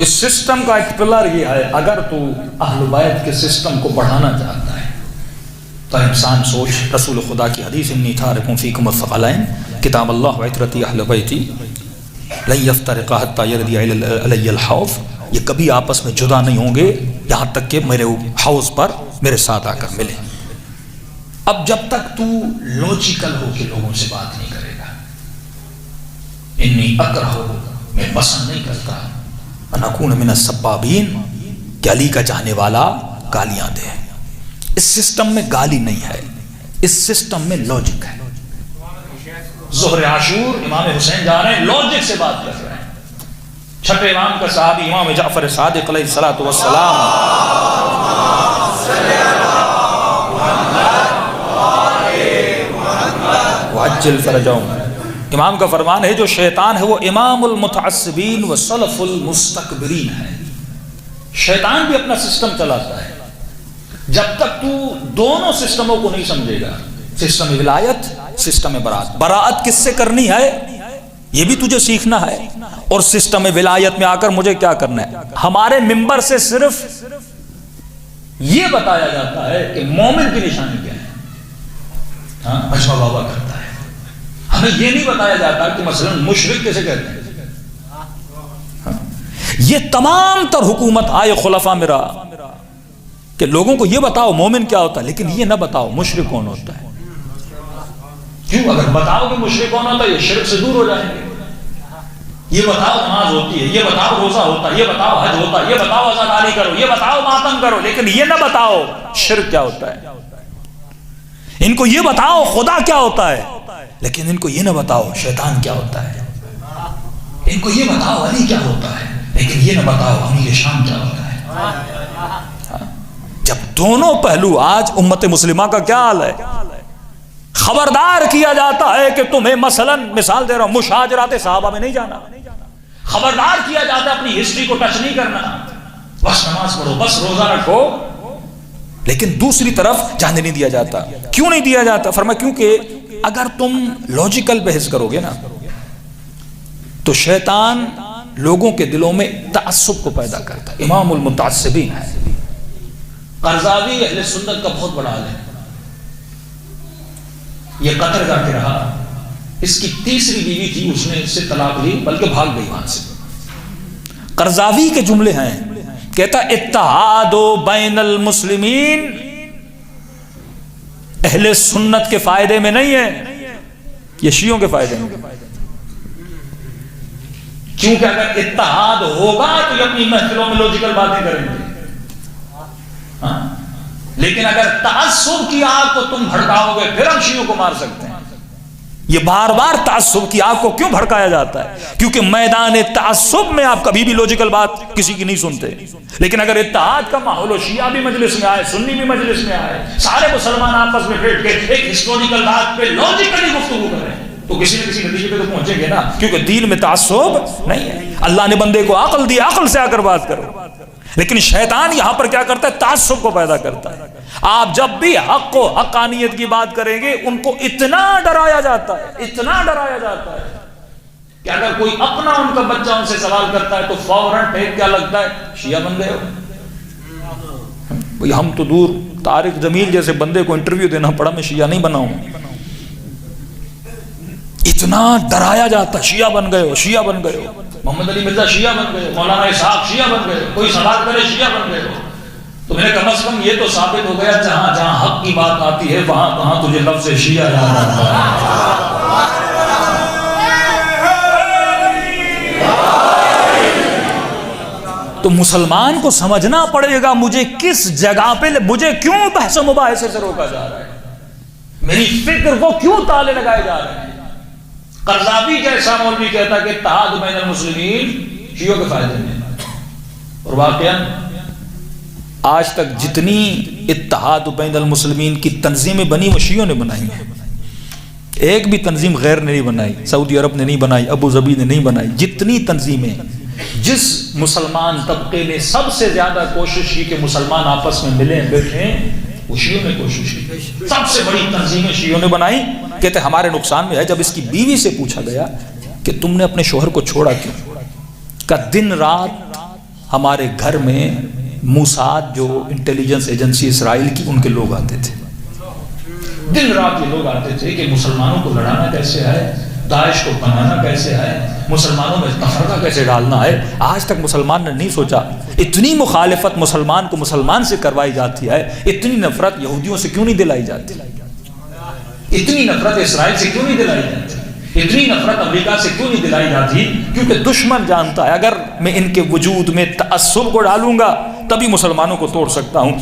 اس system کا ایک pillar یہ ہے، اگر تو اہل بیت کے سسٹم کو بڑھانا چاہتا ہے تو انسان سوچ رسول خدا کی حدیث انی تارک فیکم الثقلین کتاب اللہ وعترتی اہل بیتی لن یفترقا حتی یردی علی الحوض، یہ کبھی آپس میں جدا نہیں ہوں گے یہاں تک کہ میرے حوض پر میرے ساتھ آ کر ملے۔ اب جب تک تو لوجیکل ہو کے لوگوں سے بات نہیں کرے گا، انی اکرہ، میں پسند نہیں کرتا، ان اکون من السبابین، کہ علی کا چاہنے والا گالیاں دے۔ اس سسٹم میں گالی نہیں ہے، اس سسٹم میں لاجک ہے۔ ظہر عاشور امام حسین جا رہے ہیں، لاجک سے بات کر رہے ہیں۔ چھٹے امام کا صحابی امام جعفر صادق علیہ الصلوۃ والسلام، وعجل فرجهم، امام کا فرمان ہے جو شیطان ہے وہ امام المتعصبین و سلف المستکبرین ہے۔ شیطان بھی اپنا سسٹم چلاتا ہے، جب تک تو دونوں سسٹموں کو نہیں سمجھے گا، سسٹم ولایت، سسٹم براءت، براءت کس سے کرنی ہے یہ بھی تجھے سیکھنا ہے، اور سسٹم ولایت میں آ کر مجھے کیا کرنا ہے۔ ہمارے ممبر سے صرف یہ بتایا جاتا ہے کہ مومن کی نشانی کیا ہے، ہاں اجوا بابا کرتا ہے، ہمیں یہ نہیں بتایا جاتا کہ مثلا مشرک کیسے کہتے ہیں۔ یہ تمام تر حکومت آئے خلفاء میرا کہ لوگوں کو یہ بتاؤ مومن کیا ہوتا ہے، لیکن یہ نہ بتاؤ مشرک کون ہوتا ہے۔ کیوں؟ اگر بتاؤ کہ مشرک کون ہوتا ہے یہ شرک سے دور ہو جائیں گے۔ یہ بتاؤ نماز ہوتی ہے، یہ بتاؤ روزہ ہوتا ہے، یہ بتاؤ حج ہوتا ہے، یہ بتاؤ عزاداری کرو، یہ بتاؤ ماتم کرو، لیکن یہ نہ بتاؤ شرک کیا ہوتا ہے۔ ان کو یہ بتاؤ خدا کیا ہوتا ہے، لیکن ان کو یہ نہ بتاؤ شیطان کیا ہوتا ہے۔ ان کو یہ بتاؤ علی کیا ہوتا ہے، لیکن یہ نہ بتاؤ امیر شام کیا ہوتا ہے۔ جب دونوں پہلو، آج امت مسلمہ کا کیا حال ہے، خبردار کیا جاتا ہے کہ تمہیں مثلا مثال دے رہا ہوں مشاجرات صحابہ میں نہیں جانا، خبردار کیا جاتا ہے اپنی ہسٹری کو ٹچ نہیں کرنا، بس نماز پڑھو، بس روزہ رکھو، لیکن دوسری طرف جانے نہیں دیا جاتا۔ کیوں نہیں دیا جاتا؟ فرمایا کیونکہ اگر تم لاجیکل بحث کرو گے نا تو شیطان لوگوں کے دلوں میں تعصب کو پیدا کرتا ہے۔ امام المتعصبین ہے، قرضاوی اہل سنت کا بہت بڑا عالم، یہ قطر جا کے رہا، اس کی تیسری بیوی تھی، اس نے اس سے طلاق لی بلکہ بھاگ گئی وہاں سے۔ قرضاوی کے جملے ہیں، کہتا اتحاد بین المسلمین اہل سنت کے فائدے میں نہیں ہے، یہ شیعوں کے فائدے میں۔ کیونکہ اگر اتحاد ہوگا تو یہ اپنی محفلوں میں لوجیکل باتیں کریں گے، ہاں، لیکن اگر تعصب کی آگ کو تم بھڑکاؤ گے پھر ہم شیعوں کو مار سکتے ہیں۔ یہ بار بار تعصب کی آگ کو کیوں بھڑکایا جاتا ہے؟ کیونکہ میدان تعصب میں آپ کبھی بھی لوجیکل بات کسی کی نہیں سنتے، لیکن اگر اتحاد کا ماحول ہو، شیعہ بھی مجلس میں آئے، سنی بھی مجلس میں آئے، سارے مسلمان آپس میں بیٹھ کے ایک ہسٹوریکل بات پہ لوجیکلی گفتگو کریں تو کسی نہ کسی نتیجے پہ تو پہنچیں گے نا، کیونکہ دین میں تعصب نہیں ہے۔ اللہ نے بندے کو عقل دی، عقل سے آ کر بات کرو، لیکن شیطان یہاں پر کیا کرتا ہے؟ تعصب کو پیدا کرتا ہے۔ آپ جب بھی حق کو، حقانیت کی بات کریں گے ان کو اتنا ڈرایا جاتا ہے، اتنا ڈرایا جاتا ہے کہ اگر کوئی اپنا ان کا بچہ ان سے سوال کرتا ہے تو فوراً ٹھیک کیا لگتا ہے؟ شیعہ بن گئے ہو۔ بھئی ہم تو دور، طارق جمیل جیسے بندے کو انٹرویو دینا پڑا، میں شیعہ نہیں بنا ہوں۔ اتنا ڈرایا جاتا، شیعہ بن گئے ہو، شیعہ بن گئے ہو، محمد علی مرزا شیعہ بن گئے ہو، مولانا اسحاق شیعہ بن گئے ہو، کوئی سوال کرے شیعہ بن گئے ہو۔ تو میں نے کم از کم یہ تو ثابت ہو گیا جہاں جہاں حق کی بات آتی ہے وہاں وہاں تجھے لفظ شیعہ یاد آتا ہے۔ تو مسلمان کو سمجھنا پڑے گا مجھے کس جگہ پہ، مجھے کیوں بحث و مباحثے سے روکا جا رہا ہے، میری فکر کو کیوں تالے لگائے جا رہے ہیں۔ قرضاوی جیسا مولوی کہتا کہ اتحاد بین المسلمین شیعوں کے فائدے میں، اور واقعاً آج تک جتنی اتحاد بین المسلمین کی تنظیمیں بنی وہ شیعوں نے بنائی ہیں، ایک بھی تنظیم غیر نے نہیں بنائی، سعودی عرب نے نہیں بنائی، ابو ظبی نے نہیں بنائی۔ جتنی تنظیمیں، جس مسلمان طبقے نے سب سے زیادہ کوشش کی کہ مسلمان آپس میں ملیں بیٹھیں، وہ شیعوں نے کوشش کی، سب سے بڑی تنظیمیں شیعوں نے بنائی۔ کہتے ہمارے نقصان میں ہے۔ جب اس کی بیوی سے پوچھا گیا کہ تم نے اپنے شوہر کو چھوڑا کیوں، کہ دن رات ہمارے گھر میں موساد جو انٹیلیجنس ایجنسی اسرائیل کی، ان کے لوگ آتے تھے، دن رات یہ لوگ آتے تھے کہ مسلمانوں کو لڑانا کیسے ہے، داعش کو بنانا کیسے ہے، مسلمانوں میں تفرقہ کیسے ڈالنا ہے۔ آج تک مسلمان نے نہیں سوچا اتنی مخالفت مسلمان کو مسلمان سے کروائی جاتی ہے، اتنی نفرت یہودیوں سے کیوں نہیں دلائی جاتی، اتنی نفرت اسرائیل سے کیوں نہیں دلائی جاتی، اتنی نفرت امریکہ سے کیوں نہیں دلائی جاتی؟ کیونکہ دشمن جانتا ہے اگر میں ان کے وجود میں تعصب کو ڈالوں گا تبھی مسلمانوں کو توڑ سکتا ہوں،